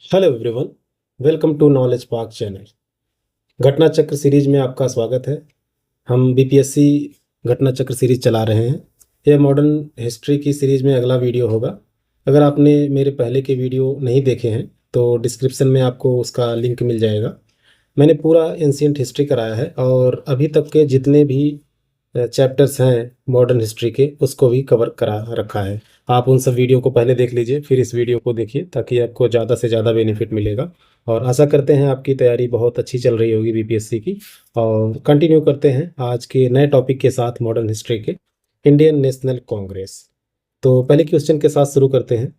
Hello everyone, welcome to knowledge park channel. घटना चक्र series में आपका स्वागत है। हम बीपीएससी घटना चक्र सीरीज चला रहे हैं। यह मॉडर्न हिस्ट्री की सीरीज में अगला वीडियो होगा। अगर आपने मेरे पहले के वीडियो नहीं देखे हैं तो डिस्क्रिप्शन में आपको उसका लिंक मिल जाएगा। मैंने पूरा एंशियंट हिस्ट्री कराया है और अभी तक के जितने भी चैप्टर्स हैं मॉडर्न हिस्ट्री के उसको भी कवर करा रखा है। आप उन सब वीडियो को पहले देख लीजिए, फिर इस वीडियो को देखिए ताकि आपको ज़्यादा से ज़्यादा बेनिफिट मिलेगा। और आशा करते हैं आपकी तैयारी बहुत अच्छी चल रही होगी बीपीएससी की। और कंटिन्यू करते हैं आज के नए टॉपिक के साथ, मॉडर्न हिस्ट्री के इंडियन नेशनल कांग्रेस। तो पहले क्वेश्चन के साथ शुरू करते हैं।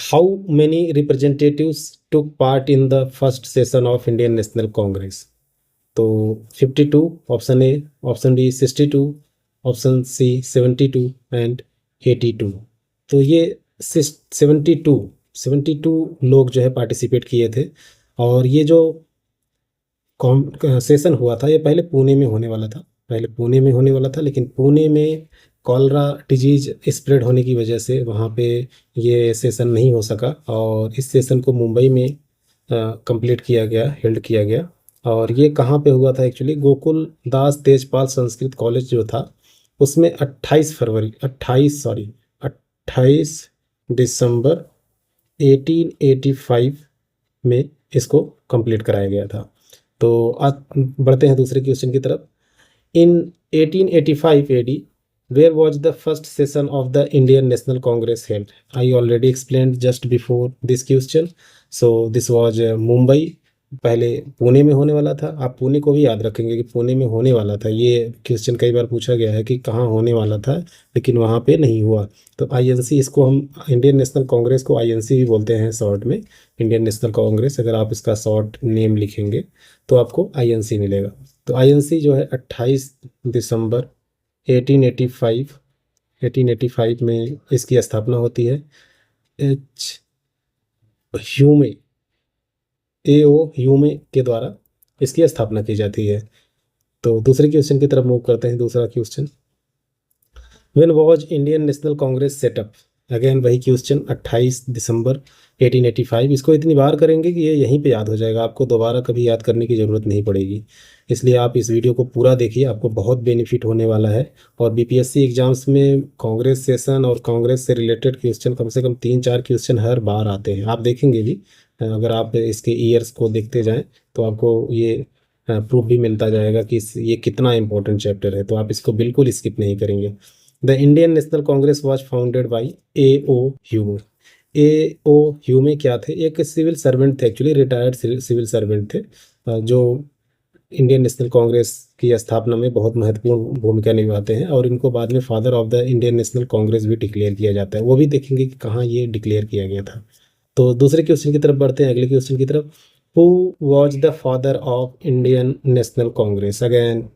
How many representatives took part in the first session of Indian national Congress? तो 52 option A, option B 62, option C 72 and 82। तो ये 72 लोग जो है पार्टिसिपेट किए थे। और ये जो सेशन हुआ था ये पहले पुणे में होने वाला था। लेकिन पुणे में कॉलरा डिजीज स्प्रेड होने की वजह से वहाँ पे ये सेशन नहीं हो सका और इस सेशन को मुंबई में कंप्लीट किया गया, हेल्ड किया गया। और ये कहाँ पे हुआ था एक्चुअली? गोकुल दास तेजपाल संस्कृत कॉलेज जो था उसमें 28 दिसंबर 1885 में इसको कंप्लीट कराया गया था। तो आज बढ़ते हैं दूसरे क्वेश्चन की तरफ। इन 1885 AD, where was the first session of the Indian National Congress held? I already explained just before this question. So this was Mumbai। पहले पुणे में होने वाला था। आप पुणे को भी याद रखेंगे कि पुणे में होने वाला था। ये क्वेश्चन कई बार पूछा गया है कि कहाँ होने वाला था, लेकिन वहाँ पे नहीं हुआ। तो आईएनसी, इसको हम इंडियन नेशनल कांग्रेस को आईएनसी भी बोलते हैं शॉर्ट में, इंडियन नेशनल कांग्रेस। अगर आप इसका शॉर्ट नेम लिखेंगे तो आपको आईएनसी मिलेगा। तो आईएनसी जो है 28 दिसंबर 1885 में इसकी स्थापना होती है। एच ह्यूमे, AO ह्यूमे के द्वारा इसकी स्थापना की जाती है। तो दूसरे क्वेश्चन की तरफ मूव करते हैं। दूसरा question, when was Indian national Congress setup? Again वही क्वेश्चन, 28 दिसंबर 1885। इसको इतनी बार करेंगे कि ये यहीं पे याद हो जाएगा, आपको दोबारा कभी याद करने की ज़रूरत नहीं पड़ेगी। इसलिए आप इस वीडियो को पूरा देखिए, आपको बहुत बेनिफिट होने वाला है। और बीपीएससी एग्जाम्स में कांग्रेस सेशन और कांग्रेस से रिलेटेड क्वेश्चन कम से कम 3-4 क्वेश्चन हर बार आते हैं, आप देखेंगे भी। अगर आप इसके ईयर्स को देखते जाएं तो आपको ये प्रूफ भी मिलता जाएगा कि ये कितना इंपॉर्टेंट चैप्टर है। तो आप इसको बिल्कुल स्किप नहीं करेंगे। The Indian national Congress was founded by A.O. ह्यूमे। A.O. ह्यूमे क्या थे? एक सिविल सर्वेंट थे, एक्चुअली रिटायर्ड सिविल सर्वेंट थे, जो इंडियन नेशनल कांग्रेस की स्थापना में बहुत महत्वपूर्ण भूमिका निभाते हैं। और इनको बाद में father of the Indian national Congress भी डिक्लेयर किया जाता है। वो भी देखेंगे कि कहाँ ये डिक्लेयर किया गया था। तो दूसरे क्वेश्चन की तरफ बढ़ते हैं, अगले क्वेश्चन की तरफ। Who was the father of Indian national Congress? Again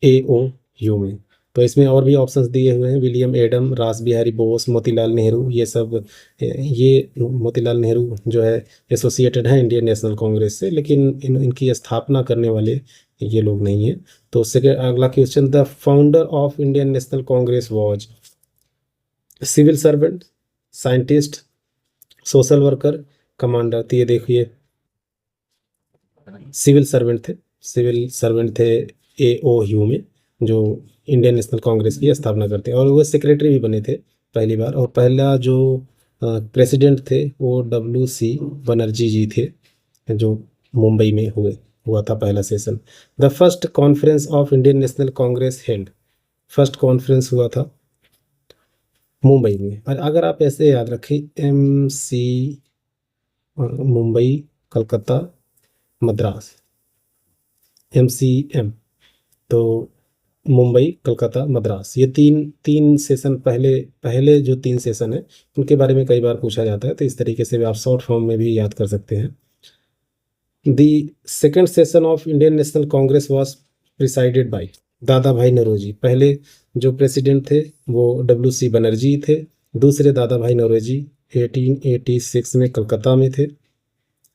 A.O. ह्यूमे। तो इसमें और भी ऑप्शंस दिए हुए हैं, विलियम एडम, रास बिहारी बोस, मोतीलाल नेहरू। ये सब, ये मोतीलाल नेहरू जो है एसोसिएटेड है इंडियन नेशनल कांग्रेस से, लेकिन इनकी स्थापना करने वाले ये लोग नहीं हैं। तो सेकेंड, अगला question, the founder of Indian national Congress was civil servant, scientist, social worker, commander. तो ये देखिए, सिविल सर्वेंट थे A.O. ह्यूमे, जो इंडियन नेशनल कांग्रेस की स्थापना करते हैं। और वो सेक्रेटरी भी बने थे पहली बार। और पहला जो प्रेसिडेंट थे वो W.C. बनर्जी जी थे, जो मुंबई में हुआ था पहला session. The first conference of Indian national Congress held, first conference हुआ था मुंबई में। और अगर आप ऐसे याद रखें, MC मुंबई, कलकत्ता, मद्रास, MCM। तो मुंबई, कलकत्ता, मद्रास, ये तीन तीन सेशन, पहले पहले जो 3 सेशन है उनके बारे में कई बार पूछा जाता है। तो इस तरीके से भी आप शॉर्ट फॉर्म में भी याद कर सकते हैं। The second session of Indian national Congress was presided by दादा भाई नौरोजी। पहले जो प्रेसिडेंट थे वो W.C. बनर्जी थे। दूसरे दादा भाई नौरोजी 1886 में कलकत्ता में थे।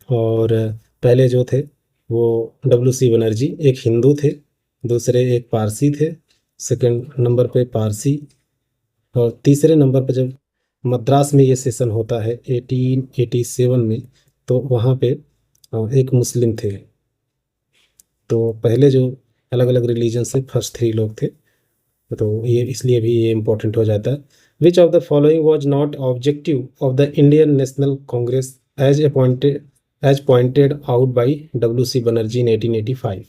और पहले जो थे वो W.C. बनर्जी एक हिंदू थे, दूसरे एक पारसी थे, सेकंड नंबर पे पारसी। और तीसरे नंबर पर जब मद्रास में ये सेशन होता है 1887 में। तो वहाँ पे एक मुस्लिम थे। तो पहले जो अलग अलग रिलीजन से फर्स्ट 3 लोग थे, तो ये इसलिए भी ये इम्पोर्टेंट हो जाता है। Which of the following was not objective of the Indian national Congress as pointed out by WC Banerjee in 1885?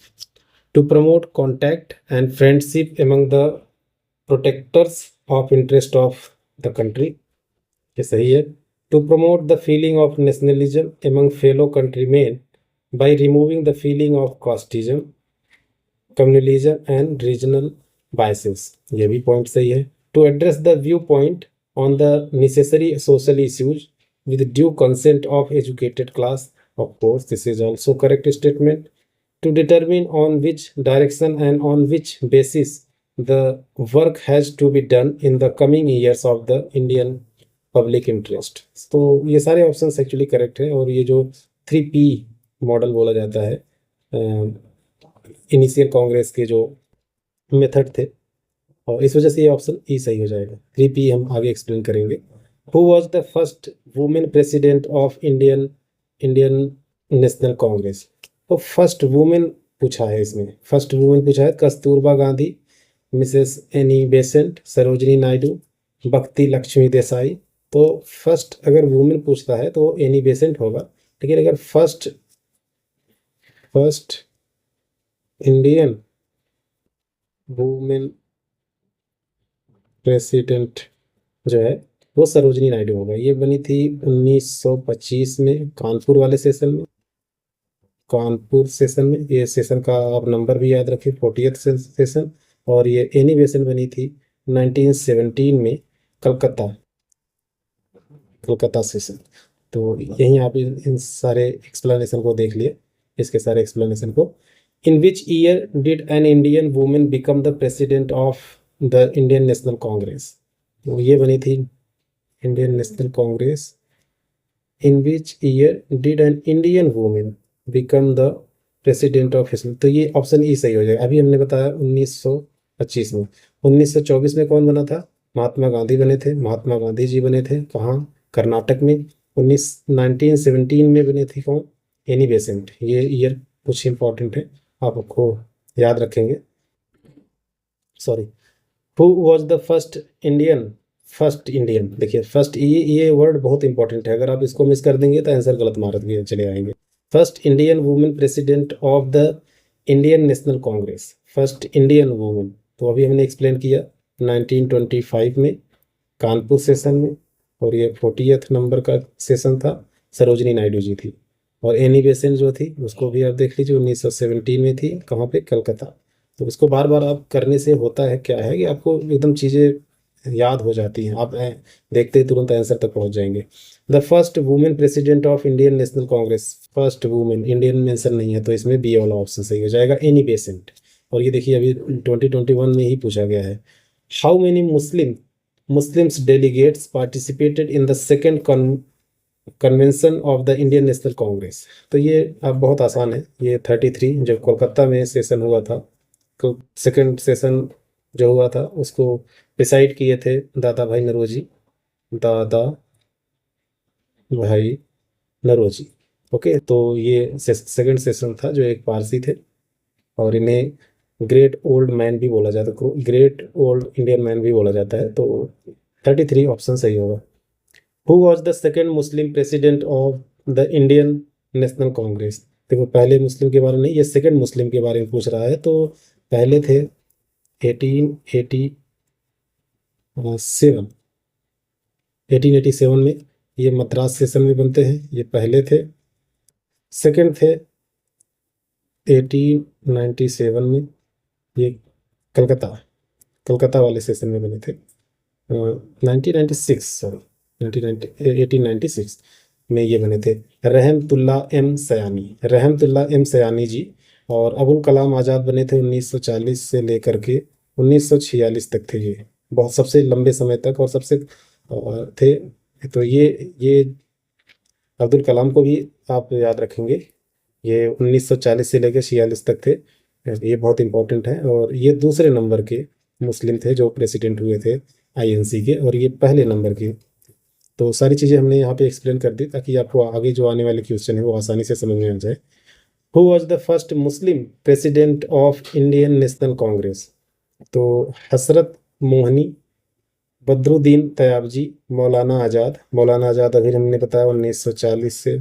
To promote contact and friendship among the protectors of interest of the country, ये सही है। To promote the feeling of nationalism among fellow countrymen by removing the feeling of casteism, communalism and regional biases, ये भी point सही है। To address the view point on the necessary social issues with due consent of educated class, of course this is also correct statement. To determine on which direction and on which basis the work has to be done in the coming years of the Indian public interest, तो ये सारे options actually correct है। और ये जो 3P model बोला जाता है इनिशियल कांग्रेस के जो मेथड थे, और इस वजह से ये ऑप्शन ई सही हो जाएगा। 3P हम आगे एक्सप्लेन करेंगे। Who was the first women president of Indian national Congress? तो फर्स्ट वुमेन पूछा है, इसमें फर्स्ट वुमेन पूछा है Kasturba Gandhi, Mrs Annie Besant, Sarojini Naidu, भक्ति लक्ष्मी देसाई। तो फर्स्ट अगर वुमेन पूछता है तो एनी बेसेंट होगा, लेकिन अगर फर्स्ट इंडियन वुमेन प्रेसिडेंट जो है वो सरोजनी नायडू होगा। ये बनी थी 1925 में कानपुर वाले सेशन में, कानपुर सेशन में। ये सेशन का आप नंबर भी याद रखिए, 40th सेशन। और ये एनी बेसेंट बनी थी 1917 में कलकत्ता सेशन। तो यहीं आप इन सारे एक्सप्लेनेशन को देख लिए, इसके सारे एक्सप्लेनेशन को। In which year did an Indian women become the president of the Indian national Congress? तो ये बनी थी Indian national Congress. In which year did an Indian women become the president of history? तो ये ऑप्शन ई सही हो जाएगा। अभी हमने बताया 1925 में। 1924 में कौन बना था? महात्मा गांधी बने थे, महात्मा गांधी जी बने थे। कहाँ? कर्नाटक में। 1917 में बने थे कौन? Annie Besant. ये ईयर कुछ इंपॉर्टेंट है, आपको याद रखेंगे। Sorry, who was the first Indian, देखिए फर्स्ट ये वर्ड बहुत इंपॉर्टेंट है, अगर आप इसको मिस कर देंगे तो आंसर गलत मार्क दिए चले आएंगे। First Indian women president of the Indian national Congress, first Indian women, तो अभी हमने एक्सप्लेन किया 1925 में कानपुर सेशन में। और ये 40th नंबर का सेशन था, सरोजनी नायडू जी थी। और एनी बेसेंट जो थी उसको भी आप देख लीजिए, 1917 में थी। कहाँ पे? कलकत्ता। तो इसको बार बार आप करने से होता है क्या है कि आपको एकदम चीज़ें याद हो जाती हैं, आप देखते ही तुरंत आंसर तक पहुंच जाएंगे। The first women president of Indian national Congress, first women, Indian mention नहीं है तो इसमें बी वाला ऑप्शन सही हो जाएगा, एनी बेसेंट। और ये देखिए अभी 2021 में ही पूछा गया है। How many Muslims delegates participated in the second convention of the Indian national Congress? तो ये अब बहुत आसान है, ये 33 जब कोलकाता में सेशन हुआ था, तो सेकेंड सेशन जो हुआ था उसको प्रिसाइड किए थे दादा भाई नरोजी। ओके, तो ये सेकेंड सेशन था जो एक पारसी थे, और इन्हें ग्रेट ओल्ड मैन भी बोला जाता है, ग्रेट ओल्ड इंडियन मैन भी बोला जाता है। तो 33 ऑप्शन सही होगा। Who was the second Muslim president of the Indian national Congress? देखो पहले मुस्लिम के बारे में नहीं, ये सेकेंड मुस्लिम के बारे में पूछ रहा है। तो पहले थे 1887 में, ये मद्रास सेशन में बनते हैं, ये पहले थे। सेकेंड थे 1897 में, ये कलकत्ता वाले सेशन में बने थे। 1896 में ये बने थे, रहमतुल्ला एम सयानी जी। और अबुल कलाम आज़ाद बने थे 1940 से लेकर के 1946 तक थे। ये बहुत सबसे लंबे समय तक और सबसे थे। तो ये अब्दुल कलाम को भी आप याद रखेंगे, ये 1940 से लेकर 46 तक थे। ये बहुत इंपॉर्टेंट है। और ये दूसरे नंबर के मुस्लिम थे जो प्रेसिडेंट हुए थे INC के, और ये पहले नंबर के तो सारी चीज़ें हमने यहाँ पे एक्सप्लेन कर दी ताकि आपको आगे जो आने वाले क्वेश्चन है वो आसानी से समझ में आ जाए। Who was the first Muslim president of Indian national Congress? तो हसरत मोहनी, बदरुद्दीन तयाबजी, मौलाना आज़ाद। मौलाना आज़ाद अभी हमने बताया 1940 से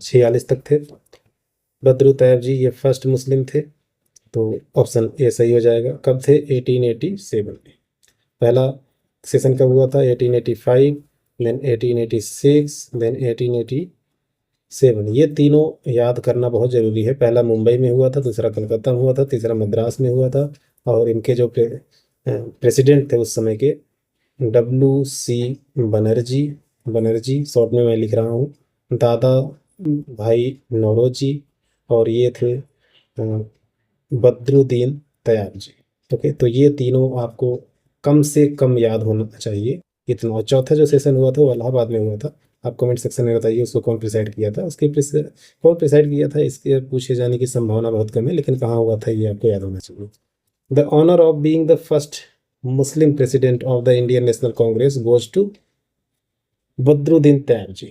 46 तक थे। बदरु तैयब जी ये फर्स्ट मुस्लिम थे। तो ऑप्शन ए सही हो जाएगा। कब थे? 1887 में। पहला सेशन कब हुआ था? 1885, देन 1886, देन 1887। ये तीनों याद करना बहुत ज़रूरी है। पहला मुंबई में हुआ था, दूसरा कलकत्ता में हुआ था, तीसरा मद्रास में हुआ था। और इनके जो प्रेसिडेंट थे उस समय के, WC बनर्जी, बनर्जी शॉर्ट में मैं लिख रहा हूँ, दादा भाई नौरोजी, और ये थे बदरुद्दीन तैयब जी। ओके, तो ये तीनों आपको कम से कम याद होना चाहिए इतना। और चौथा जो सेशन हुआ था वो इलाहाबाद में हुआ था। आप कमेंट सेक्शन में बताइए उसको कौन प्रिसाइड किया था, कौन प्रिसाइड किया था, इसके पूछे जाने की संभावना बहुत कम है, लेकिन कहाँ हुआ था ये आपको याद होना चाहिए। The honour of being the first Muslim president of the Indian national Congress goes to Badruddin Tyab ji.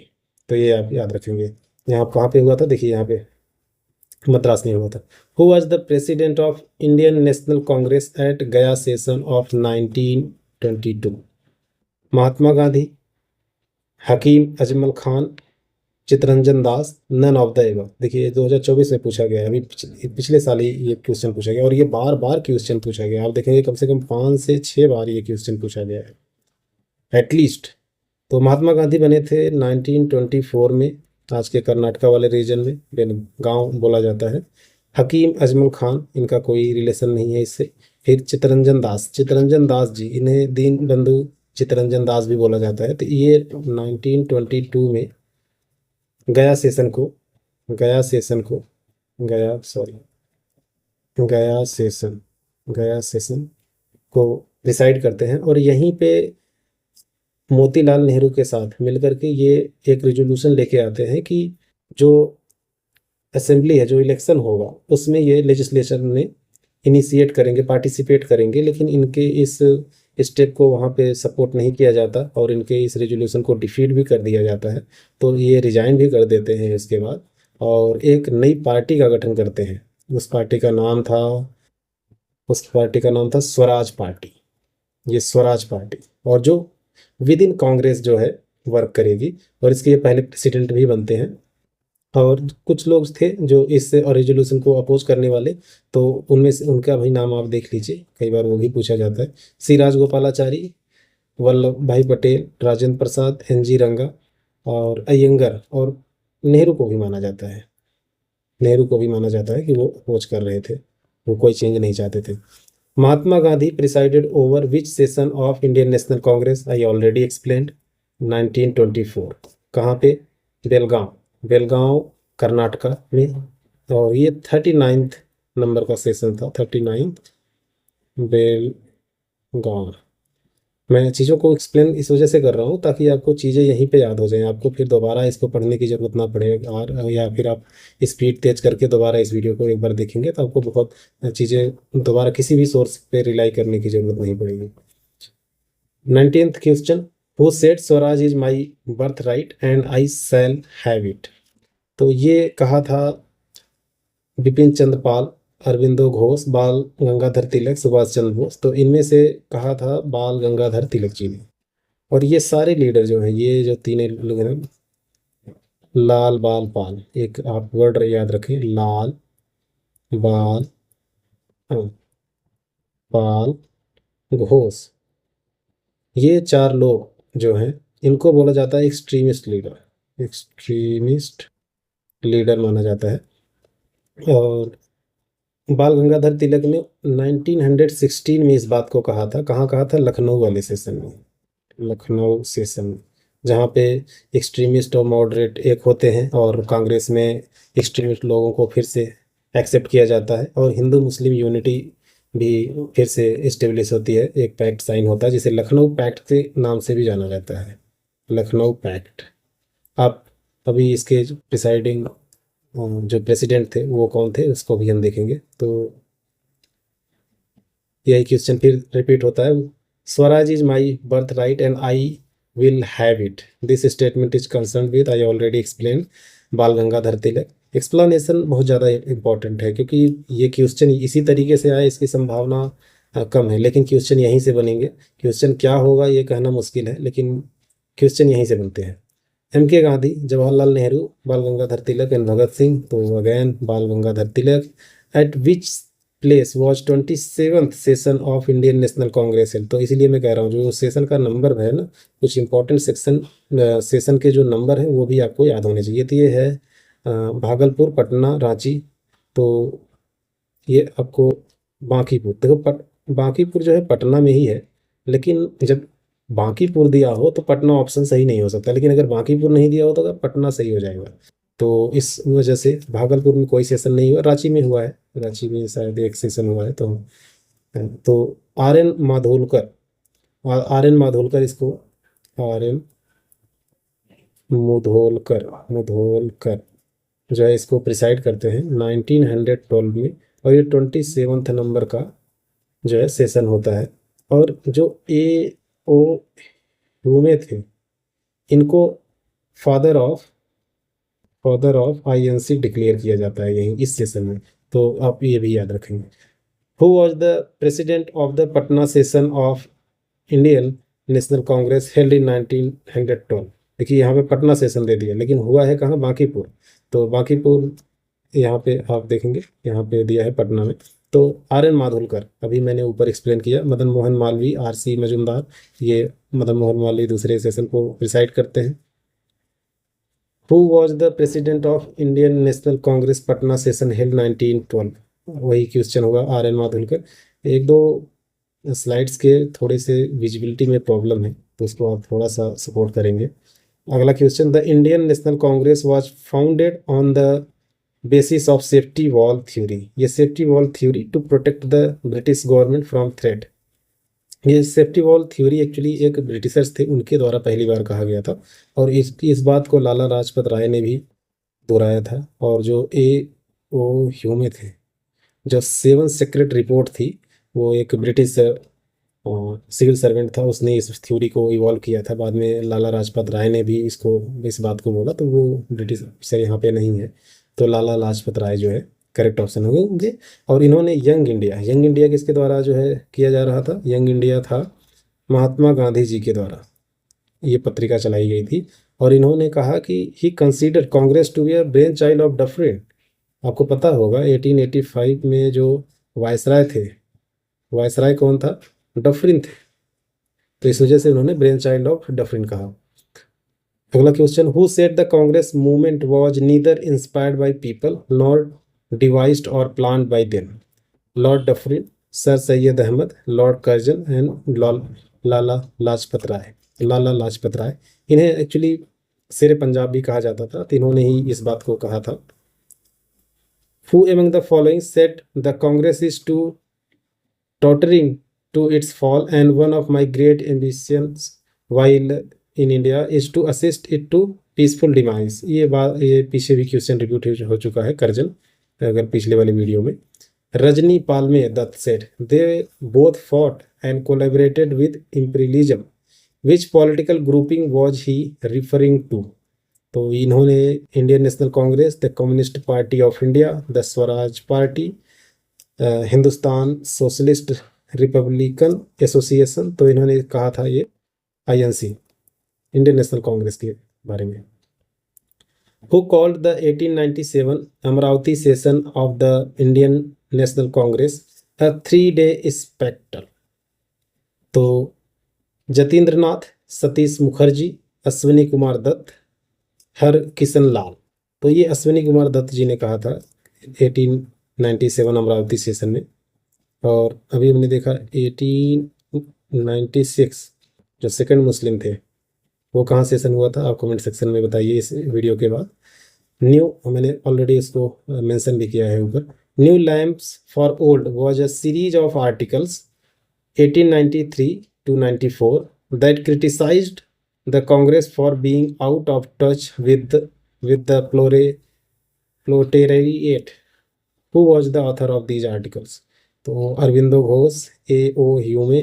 तो ये आप याद रखेंगे। यहाँ कहाँ पे हुआ था? देखिए यहाँ पे मद्रास में हुआ था। Who was the president of Indian national Congress at Gaya session of 1922? Mahatma Gandhi, Hakim Ajmal Khan, Chittaranjan Das, none of the above. देखिए 2024 में पूछा गया है, अभी पिछले साल ही ये क्वेश्चन पूछा गया, और ये बार बार क्वेश्चन पूछा गया। आप देखेंगे कम से कम 5 से 6 बार ये क्वेश्चन पूछा गया है एटलीस्ट। तो महात्मा गांधी बने थे 1924 में, आज के कर्नाटका वाले रीजन में बेलगांव बोला जाता है। हकीम अजमल खान, इनका कोई रिलेशन नहीं है इससे। फिर चितरंजन दास, चितरंजन दास जी, इन्हें दीन बंधु चितरंजन दास भी बोला जाता है। तो ये 1922 में गया सेशन को गया सेशन को गया सॉरी गया सेशन गया सेशन को डिसाइड करते हैं, और यहीं पे मोतीलाल नेहरू के साथ मिलकर के ये एक रेजोल्यूशन लेके आते हैं कि जो असेंबली है, जो इलेक्शन होगा, उसमें ये लेजिस्लेशन में इनिशिएट करेंगे, पार्टिसिपेट करेंगे, लेकिन इनके इस स्टेप को वहाँ पे सपोर्ट नहीं किया जाता और इनके इस रेजोल्यूशन को डिफीट भी कर दिया जाता है। तो ये रिजाइन भी कर देते हैं इसके बाद, और एक नई पार्टी का गठन करते हैं। उस पार्टी का नाम था स्वराज पार्टी। ये स्वराज पार्टी, और जो विद इन कांग्रेस जो है वर्क करेगी, और इसके ये पहले प्रेसिडेंट भी बनते हैं। और कुछ लोग थे जो इस रेजोल्यूशन को अपोज करने वाले, तो उनमें से उनका भी नाम आप देख लीजिए, कई बार वो भी पूछा जाता है। सी राजगोपालाचारी, वल्लभ भाई पटेल, राजेंद्र प्रसाद, NG रंगा और अयंगर, और नेहरू को भी माना जाता है। नेहरू को भी माना जाता है कि वो अपोज कर रहे थे, वो कोई चेंज नहीं चाहते थे। Mahatma Gandhi presided over which session of Indian national Congress? I already explained, 1924। कहाँ पे? बेलगांव, बेलगांव कर्नाटका में। और ये 39th नंबर का सेशन था, 39th बेलगांव। मैं चीज़ों को एक्सप्लेन इस वजह से कर रहा हूँ ताकि आपको चीज़ें यहीं पे याद हो जाएं, आपको फिर दोबारा इसको पढ़ने की ज़रूरत ना पड़े, और या फिर आप स्पीड तेज करके दोबारा इस वीडियो को एक बार देखेंगे तो आपको बहुत चीज़ें दोबारा किसी भी सोर्स पे रिलाई करने की ज़रूरत नहीं पड़ेगी। 19th question, who said Swaraj is my birth right and I shall have it? तो ये कहा था बिपिन चंद्र पाल, अरविंदो घोष, बाल गंगाधर तिलक, सुभाष चंद्र बोस। तो इनमें से कहा था बाल गंगाधर तिलक जी ने। और ये सारे लीडर जो हैं, ये जो तीन लोग हैं, लाल बाल पाल, एक आप वर्ड याद रखें, लाल बाल पाल घोष, ये 4 लोग जो हैं इनको बोला जाता है एक्सट्रीमिस्ट लीडर, एक्सट्रीमिस्ट लीडर माना जाता है। और बाल गंगाधर तिलक ने 1916 में इस बात को कहा था। कहाँ कहा था? लखनऊ वाले सेशन में, लखनऊ सेशन में, जहाँ पे एक्सट्रीमिस्ट और मॉडरेट एक होते हैं, और कांग्रेस में एक्सट्रीमिस्ट लोगों को फिर से एक्सेप्ट किया जाता है, और हिंदू मुस्लिम यूनिटी भी फिर से इस्टेब्लिश होती है। एक पैक्ट साइन होता है जिसे लखनऊ पैक्ट के नाम से भी जाना जाता है, लखनऊ पैक्ट। आप अभी इसके प्रिसाइडिंग जो प्रेसिडेंट थे वो कौन थे उसको भी हम देखेंगे। तो यही क्वेश्चन फिर रिपीट होता है, Swaraj is my birth right and I will have it. This statement is concerned with, I already explained, बाल गंगाधर तिलक. एक्सप्लेनेशन बहुत ज़्यादा इम्पोर्टेंट है क्योंकि ये क्वेश्चन इसी तरीके से आए इसकी संभावना कम है, लेकिन क्वेश्चन यहीं से बनेंगे. क्वेश्चन क्या होगा ये कहना मुश्किल है, लेकिन क्वेश्चन यहीं से बनते हैं. एम के गांधी, जवाहरलाल नेहरू, बाल गंगाधर तिलक एंड भगत सिंह. तो again Bal Gangadhar Tilak. At which place was 27th session of Indian national Congress held. तो इसीलिए मैं कह रहा हूँ जो सेशन का नंबर है ना, कुछ इंपॉर्टेंट सेशन के जो नंबर हैं वो भी आपको याद होने चाहिए. तो ये है भागलपुर, पटना, रांची. तो ये आपको बांकीपुर, देखो बांकीपुर जो है पटना में ही है, लेकिन जब बांकीपुर दिया हो तो पटना ऑप्शन सही नहीं हो सकता, लेकिन अगर बांकीपुर नहीं दिया हो तो पटना सही हो जाएगा. तो इस वजह से भागलपुर में कोई सेशन नहीं हुआ, रांची में हुआ है. रांची में शायद एक सेशन हुआ है. तो आर एन माधोलकर, इसको आर एन मुधोलकर जो है इसको प्रिसाइड करते हैं 1912 में. और ये 27th नंबर का जो है सेशन होता है. और जो ए ओ ह्यूमे थे, इनको फादर ऑफ आईएनसी डिक्लेयर किया जाता है यही इस सेशन में. तो आप ये भी याद रखेंगे. Who was the president of the Patna session of Indian national Congress held in 1912. देखिए यहाँ पे पटना सेशन दे दिया, लेकिन हुआ है कहाँ, बांकीपुर. तो बांकीपुर यहाँ पे आप देखेंगे, यहाँ पे दिया है पटना में. तो आर एन माधोलकर, अभी मैंने ऊपर एक्सप्लेन किया. मदन मोहन मालवीय, आर सी मजूमदार, ये मदन मोहन मालवीय दूसरे सेशन को प्रिसाइड करते हैं. Who was the president of Indian national Congress Patna session held 1912. वही क्वेश्चन होगा, आर एन माधोलकर. एक दो स्लाइड्स के थोड़े से विजिबिलिटी में प्रॉब्लम है, तो उसको आप थोड़ा सा सपोर्ट करेंगे. अगला question, the Indian national Congress was founded on the basis of safety wall theory. ये safety wall theory to protect the British government from threat. ये सेफ्टी वॉल थ्योरी एक्चुअली एक ब्रिटिशर्स थे, उनके द्वारा पहली बार कहा गया था. और इस बात को लाला लाजपत राय ने भी दोहराया था. और जो ए ओ ह्यूमे थे, जो 7 सीक्रेट रिपोर्ट थी, वो एक ब्रिटिश सिविल सर्वेंट था, उसने इस थ्योरी को इवॉल्व किया था. बाद में लाला लाजपत राय ने भी इस बात को बोला, तो वो ब्रिटिश से यहाँ पे नहीं है. तो लाला लाजपत राय जो है करेक्ट ऑप्शन होंगे. और इन्होंने यंग इंडिया किसके द्वारा जो है किया जा रहा था, यंग इंडिया था महात्मा गांधी जी के द्वारा ये पत्रिका चलाई गई थी. और इन्होंने कहा कि he consider Congress to be a brain child of Dufferin. आपको पता होगा 1885 में जो वायसराय थे, वायसराय कौन था, डफरिन थे. तो इस वजह से उन्होंने ब्रेन चाइल्ड ऑफ डफरिन कहा. अगला question, who said the Congress movement was neither inspired by people nor devised और planned by them. Lord Dufferin, sir Syed Ahmad, Lord Curzon and Lala Lajpat Rai. इन्हें एक्चुअली शेर पंजाब भी कहा जाता था, तो इन्होंने ही इस बात को कहा था. Who among the following said the Congress is tottering to its fall, and one of my great ambitions while in India is to assist it to peaceful demise. ये पीछे भी क्वेश्चन रिपीट हो चुका है कर्जन, अगर पिछले वाले video में. Rajni पालमे Dutt said they both fought and collaborated with imperialism. Which political grouping was he referring to? तो इन्होंने Indian national Congress, the communist party of India, the Swaraj party, Hindustan socialist Republican association. तो इन्होंने कहा था ये आईएनसी, इंडियन नेशनल कांग्रेस के बारे में. Who called the 1897 Amravati session of the Indian national Congress a 3-day spectacled. तो जतीन्द्र नाथ, सतीश मुखर्जी, अश्विनी कुमार दत्त, हर किशन लाल. तो ये अश्विनी कुमार दत्त जी ने कहा था 1897 अमरावती सेशन में. और अभी हमने देखा 1896 जो सेकंड मुस्लिम थे, वो कहाँ सेशन हुआ था, आप कमेंट सेक्शन में बताइए इस वीडियो के बाद. मैंने ऑलरेडी इसको मेंशन भी किया है ऊपर. New lamps for old was a series of articles 1893 to 94 that criticized the Congress for being out of touch with the proletariat. Who was the author of these articles? तो अरविंदो घोष, ए ओ ह्यूमे,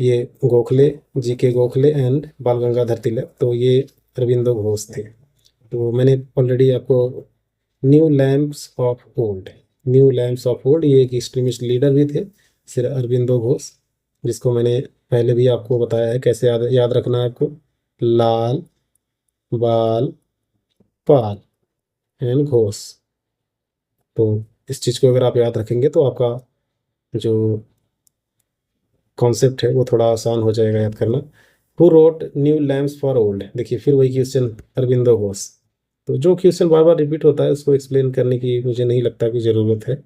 ये गोखले, जी के Gokhale and बाल गंगाधर तिलक, तो ये अरविंदो घोष थे। तो मैंने ऑलरेडी आपको new lamps of old, new lamps of old, ये एक एक्सट्रीमिस्ट लीडर भी थे सर अरविंदो घोष, जिसको मैंने पहले भी आपको बताया है कैसे याद रखना है आपको। लाल, बाल, पाल एंड घोष। तो इस चीज़ को अगर आप याद रखेंगे तो आपका जो कॉन्सेप्ट है वो थोड़ा आसान हो जाएगा याद करना। Who wrote new lamps for old, देखिए फिर वही क्वेश्चन, अरविंदो घोष। तो जो क्वेश्चन बार बार रिपीट होता है उसको एक्सप्लेन करने की मुझे नहीं लगता कि ज़रूरत है।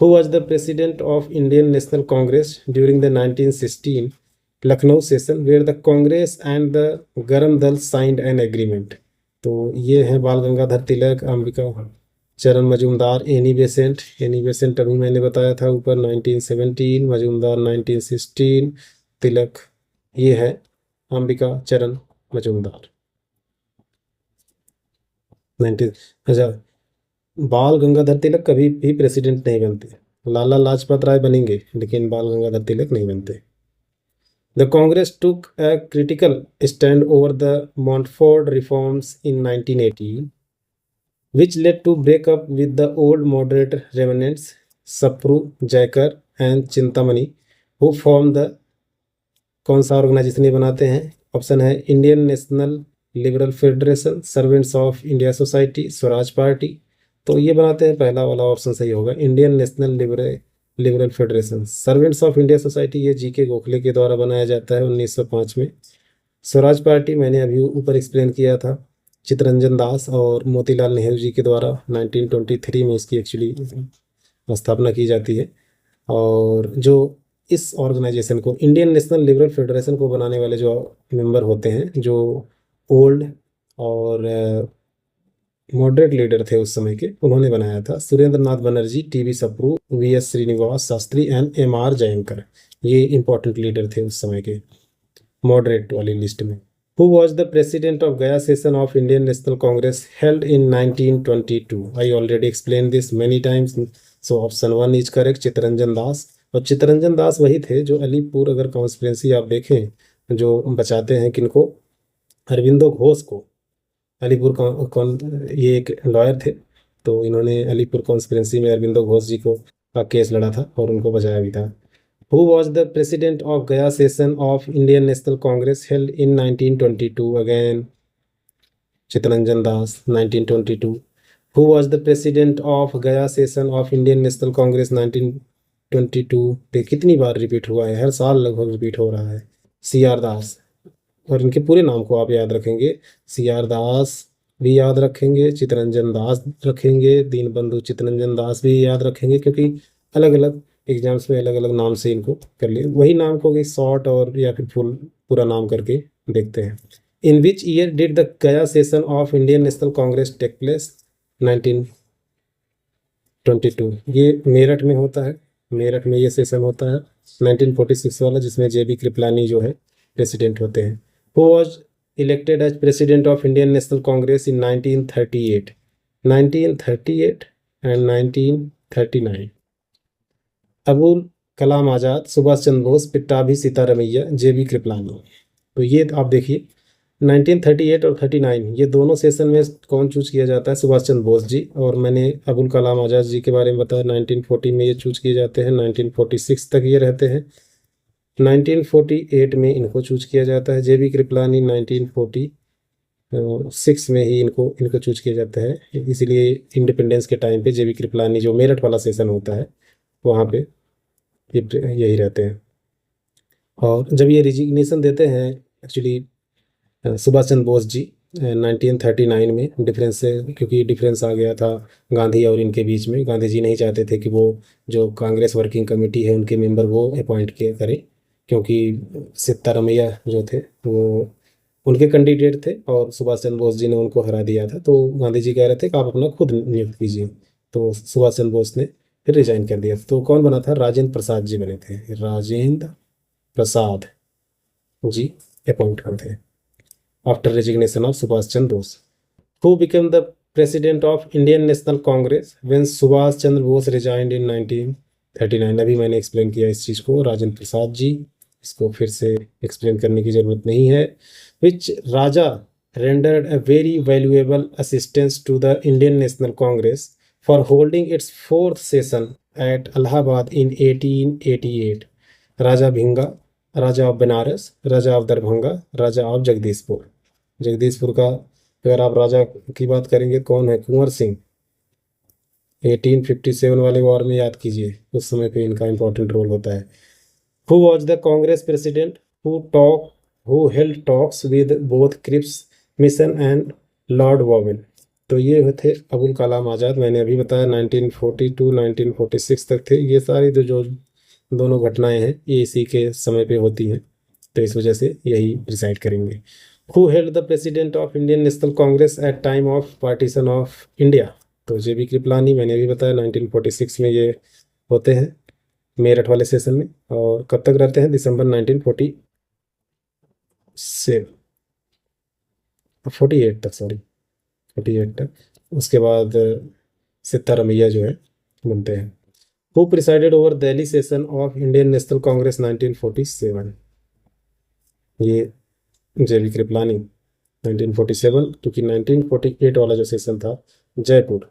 Who was the president of Indian national Congress during the 1916 Lucknow session where the Congress and the Garam Dal signed an agreement. तो ये हैं बाल गंगाधर तिलक, अंबिका चरण मजूमदार, एनी बेसेंट अभी मैंने बताया था ऊपर 1917, मजूमदार 1916, तिलक ये है अंबिका चरण मजूमदार 19। अच्छा, बाल गंगाधर तिलक कभी भी प्रेसिडेंट नहीं बनते, लाला लाजपत राय बनेंगे लेकिन बाल गंगाधर तिलक नहीं बनते। The Congress took a critical stand over the Montfort reforms in 1918, which led to break up with the old moderate remnants Sapru, Jaikar and Chintamani, who formed the, कौन सा ऑर्गेनाइजेशन ये बनाते हैं? ऑप्शन है Indian national liberal federation, servants of India society, Swaraj party. तो ये बनाते हैं, पहला वाला ऑप्शन सही होगा, Indian national liberal federation. Servants of India society ये जी के गोखले के द्वारा बनाया जाता है 1905 में। स्वराज पार्टी मैंने अभी ऊपर एक्सप्लेन किया था, चित्तरंजन दास और मोतीलाल नेहरू जी के द्वारा 1923 में इसकी एक्चुअली स्थापना की जाती है। और जो इस ऑर्गेनाइजेशन को, इंडियन नेशनल लिबरल फेडरेशन को बनाने वाले जो मेंबर होते हैं, जो ओल्ड और मॉडरेट लीडर थे उस समय के, उन्होंने बनाया था Surendra Nath Banerjee, TV Sapru, VS Srinivasa Shastri and MR Jayakar. ये इंपॉर्टेंट लीडर थे उस समय के मॉडरेट वाली लिस्ट में। Who was the president of Gaya session of Indian National Congress held in 1922? I already explained this many times. So option 1 is correct, Chittaranjan Das. और चित्तरंजन दास वही थे जो अलीपुर, अगर कॉन्स्पिरेंसी आप देखें, जो बचाते हैं किनको, अरविंदो घोष को। अलीपुर कौन, ये एक लॉयर थे, तो इन्होंने अलीपुर कॉन्स्पिरेंसी में अरविंदो घोष जी को का केस लड़ा था और उनको बचाया भी था। Who was the president of Gaya session of Indian National Congress held in 1922? Again, Chittaranjan Das, 1922. Who was the president of Gaya session of Indian National Congress 1922? ये कितनी बार रिपीट हुआ है, हर साल लगभग रिपीट हो रहा है। सी आर दास, और इनके पूरे नाम को आप याद रखेंगे, सी आर दास भी याद रखेंगे, चित्तरंजन दास रखेंगे, दीनबंधु चित्तरंजन दास भी याद रखेंगे, क्योंकि अलग अलग एग्जाम्स में अलग अलग नाम से इनको कर लिए, वही नाम को शॉर्ट और या फिर फुल पूरा नाम करके देखते हैं। In which year did the Gaya session of Indian national Congress take place? 1922। ये मेरठ में होता है, मेरठ में ये सेशन होता है 1946 वाला, जिसमें जेबी कृपलानी जो है प्रेसिडेंट होते हैं। Who was elected as president of Indian national Congress in 1938 and 1939? Abul Kalam Azad, Subhash Chandra Bose, Pattabhi Sitaramayya, JB Kripalani. तो ये आप देखिए 1938 और 39 ये दोनों सेशन में कौन चूज किया जाता है? सुभाष चंद्र बोस जी। और मैंने अबुल कलाम आज़ाद जी के बारे में बताया 1940 में ये चूज किए जाते हैं, 1946 तक ये रहते हैं, 1948 में इनको चूज किया जाता है। जेबी कृपलानी 1946 में ही इनको चूज किया जाता है, इसीलिए इंडिपेंडेंस के टाइम पे जेबी कृपलानी जो मेरठ वाला सेशन होता है वहाँ पे यही रहते हैं। और जब ये रिजिग्नेशन देते हैं एक्चुअली सुभाष चंद्र बोस जी 1939 में, डिफरेंस से, क्योंकि डिफरेंस आ गया था गांधी और इनके बीच में। गांधी जी नहीं चाहते थे कि वो जो कांग्रेस वर्किंग कमेटी है उनके मेंबर वो अपॉइंट करें, क्योंकि सिद्धारमैया जो थे वो उनके कैंडिडेट थे और सुभाष चंद्र बोस जी ने उनको हरा दिया था। तो गांधी जी कह रहे थे कि आप अपना खुद नियुक्त कीजिए, तो सुभाष चंद्र बोस ने फिर रिजाइन कर दिया। तो कौन बना था? राजेंद्र प्रसाद जी बने थे, राजेंद्र प्रसाद जी अपॉइंट करते हैं after resignation of Subhash Chandra Bose. Who became the president of Indian national Congress when Subhash Chandra Bose resigned in 1939? अभी मैंने एक्सप्लेन किया इस चीज़ को, राजेंद्र प्रसाद जी। इसको फिर से एक्सप्लेन करने की ज़रूरत नहीं है। विच राजा rendered a very valuable assistance to the Indian National Congress for holding its fourth session at Allahabad in 1888। Raja Bhinga, Raja of Banaras, Raja of Darbhanga, Raja of Jagdishpur. Jagdishpur का अगर आप राजा की बात करेंगे कौन है, कुंवर सिंह। 1857 वाले वॉर में याद कीजिए, उस समय पे इनका इंपॉर्टेंट रोल होता है। Who was the Congress president who held talks with both Cripps Mission and Lord Bowen? तो ये थे अबुल कलाम आज़ाद। मैंने अभी बताया 1942 1946 तक थे। ये सारी जो दोनों घटनाएं हैं ये इसी के समय पे होती हैं, तो इस वजह से यही डिसाइड करेंगे। Who held the president of Indian National Congress at time of partition of India? तो JB कृपलानी, मैंने अभी बताया 1946 में ये होते हैं मेरठ वाले सेशन में। और कब तक रहते हैं, दिसंबर 1948 तक, सॉरी 48 तक। उसके बाद सिद्धारमैया जो है बनते हैं। Who presided over Delhi session of Indian national Congress 1947? ये JB कृपलानी 1947, क्योंकि 1948 वाला जो सेशन था जयपुर,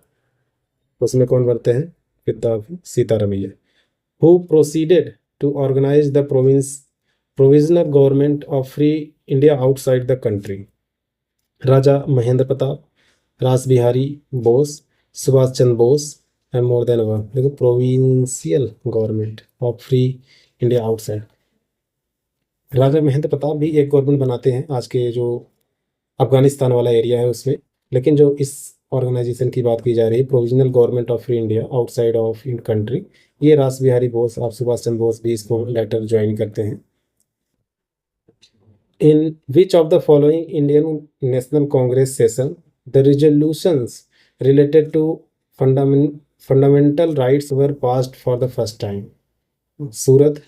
उसमें कौन बनते हैं, पिता Sitaramayya. Who proceeded to organize the provisional government of free India outside the country? Raja Mahendra Pratap, Rash Behari Bose, Subhash Chandra Bose and more than one. देखो, provincial government of free India outside. Raja Mahendra Pratap भी एक गवर्नमेंट बनाते हैं आज के जो अफगानिस्तान वाला एरिया है उसमें, लेकिन जो इस ऑर्गेनाइजेशन की बात की जा रही है provisional government of free India outside of in country, ये रास बिहारी बोस और सुभाष चंद्र बोस भी इसको लेटर ज्वाइन करते हैं। In which of the following Indian national Congress session the resolutions related to fundamental rights were passed for the first time? Surat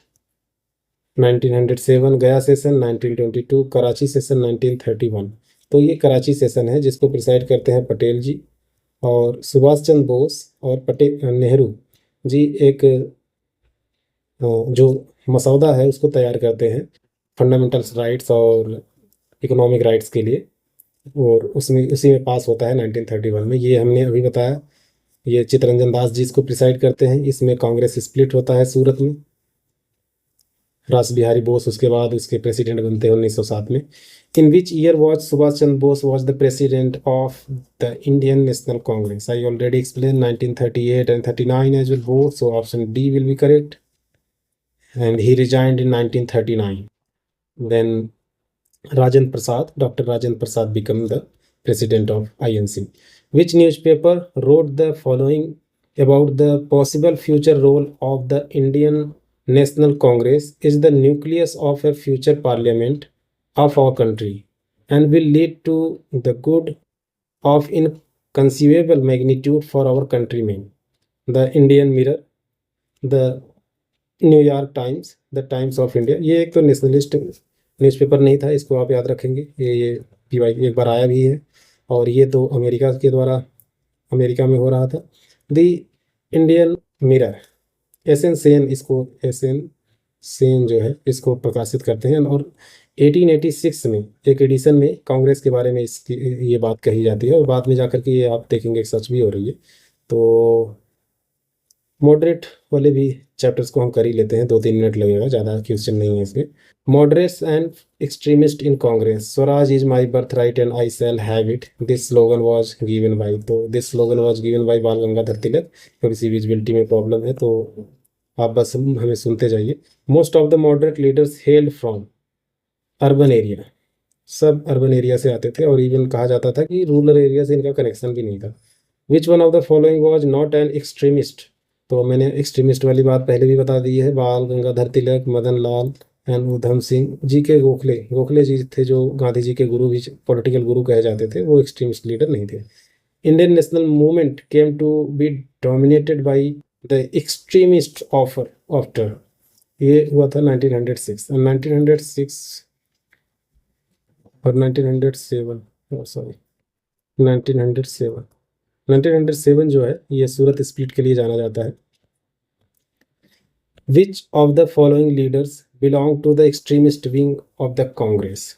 1907, Gaya session 1922, Karachi session 1931। तो ये Karachi session है जिसको प्रिसाइड करते हैं पटेल जी, और सुभाष चंद्र बोस और नेहरू जी एक जो मसौदा है उसको तैयार करते हैं फंडामेंटल राइट्स और इकोनॉमिक राइट्स के लिए, और उसमें उसी में पास होता है 1931 में। ये हमने अभी बताया, ये चित्तरंजन दास जी इसको प्रिसाइड करते हैं। इसमें कांग्रेस स्प्लिट होता है सूरत में। रास बिहारी बोस उसके बाद उसके प्रेसिडेंट बनते हैं 1907 में। In which year was Subhash Chandra Bose was the president of the Indian national Congress? I already explain 1938 and 39 as well both, so option D will be correct, and he resigned in 1939. Then Rajendra Prasad, Dr. Rajendra Prasad became the president of INC. Which newspaper wrote the following about the possible future role of the Indian National Congress is the nucleus of a future parliament of our country and will lead to the good of inconceivable magnitude for our countrymen? The Indian Mirror, the New York times, the times of India. ये एक तो nationalist newspaper नहीं था, इसको आप याद रखेंगे। ये PY एक बार आया भी है, और ये तो अमेरिका के द्वारा अमेरिका में हो रहा था। The Indian mirror, SN Sen, इसको SN सेन जो है इसको प्रकाशित करते हैं, और 1886 में एक एडिशन में कांग्रेस के बारे में इसकी ये बात कही जाती है, और बाद में जाकर के ये आप देखेंगे सच भी हो रही है। तो मॉडरेट वाले भी चैप्टर्स को हम कर ही लेते हैं, 2-3 मिनट लगेगा, ज़्यादा क्वेश्चन नहीं है इसमें। Moderates and extremist in Congress, swaraj is my birth right and I shall have it, this slogan was given by. तो this slogan was given by Bal Gangadhar तिलक। थोड़ी सी विजिबिलिटी में प्रॉब्लम है तो आप बस हमें सुनते जाइए। Most of the moderate leaders held from urban area, सब अर्बन एरिया से आते थे, और इवन कहा जाता था कि रूरल एरिया से इनका कनेक्शन भी नहीं था। Which one of the following was not an extremist? तो मैंने एक्सट्रीमिस्ट वाली बात पहले भी बता दी है। बाल गंगाधर तिलक, मदन लाल एंड उधम सिंह। GK गोखले जी थे जो गांधी जी के गुरु भी, पॉलिटिकल गुरु कहे जाते थे, वो एक्सट्रीमिस्ट लीडर नहीं थे। Indian national movement came to be dominated by the extremist offer after, ये हुआ था 1906 और 1906 और 1907, सॉरी 1907 जो है ये सूरत स्प्लिट के लिए जाना जाता है। Which of the following leaders belong to the extremist wing of the Congress?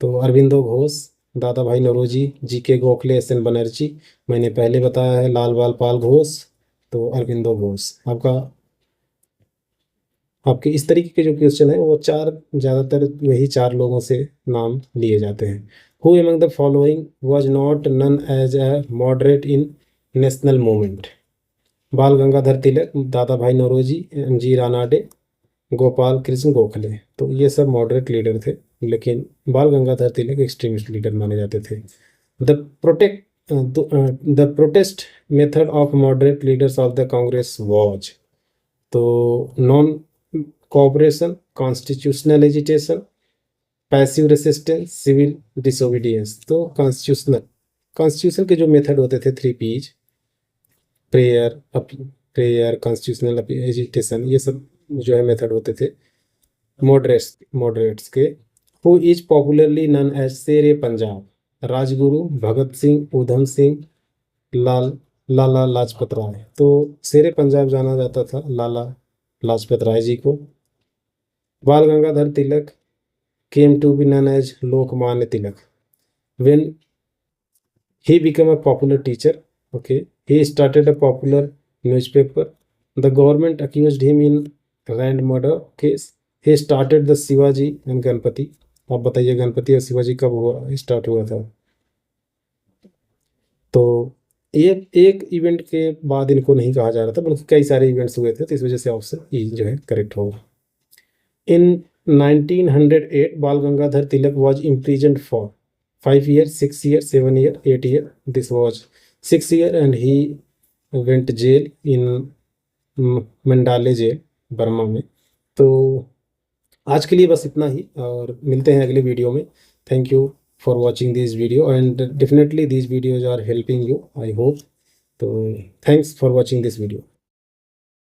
तो अरविंदो घोष, दादा भाई नौरोजी, जी के गोखले, एस एन बनर्जी। मैंने पहले बताया है लाल बाल पाल घोष, तो अरविंदो घोष। आपके इस तरीके के जो क्वेश्चन है वो चार, ज़्यादातर वही चार लोगों से नाम लिए जाते हैं। Who among the following was not known as a moderate in national movement? Bal Gangadhar Tilak, Dadabhai Naoroji, M G Ranade, Gopal Krishna Gokhale. तो ये सब मॉडरेट लीडर थे, लेकिन बाल गंगाधर तिलक एक्सट्रीमिस्ट लीडर माने जाते थे। The protest method of moderate leaders of the Congress was, तो non cooperation, constitutional agitation, passive resistance, civil disobedience. तो कॉन्स्टिट्यूशन के जो मेथड होते थे 3 P's, प्रेयर, कॉन्स्टिट्यूशनल एजिटेशन, ये सब जो है मेथड होते थे मॉडरेट्स के। Who is popularly known as Sher e Punjab? Rajguru, Bhagat Singh, Udham Singh, लाला लाजपत राय। तो शेर ए पंजाब जाना जाता था लाला लाजपत राय जी को। बाल गंगाधर तिलक came to be known as Lokmanya Tilak when he became a popular teacher. Okay, he started a popular newspaper. The government accused him in land murder case. He started the Shivaji and Ganpati. आप बताइए गणपति और शिवाजी कब हुआ, start हुआ था? तो ये एक इवेंट के बाद इनको नहीं कहा जा रहा था, बल्कि कई सारे इवेंट्स हुए थे, तो इस वजह से ऑप्शन ई जो है करेक्ट होगा। In 1908, Bal Gangadhar Tilak was imprisoned for 5 years, 6 years, 7 years, 8 years. This was 6 years, and he went jail in Mandalay jail, Burma में। तो आज के लिए बस इतना ही, और मिलते हैं अगले वीडियो में। Thank you for watching this video, and definitely this videos are helping you, I hope. तो thanks for watching this video.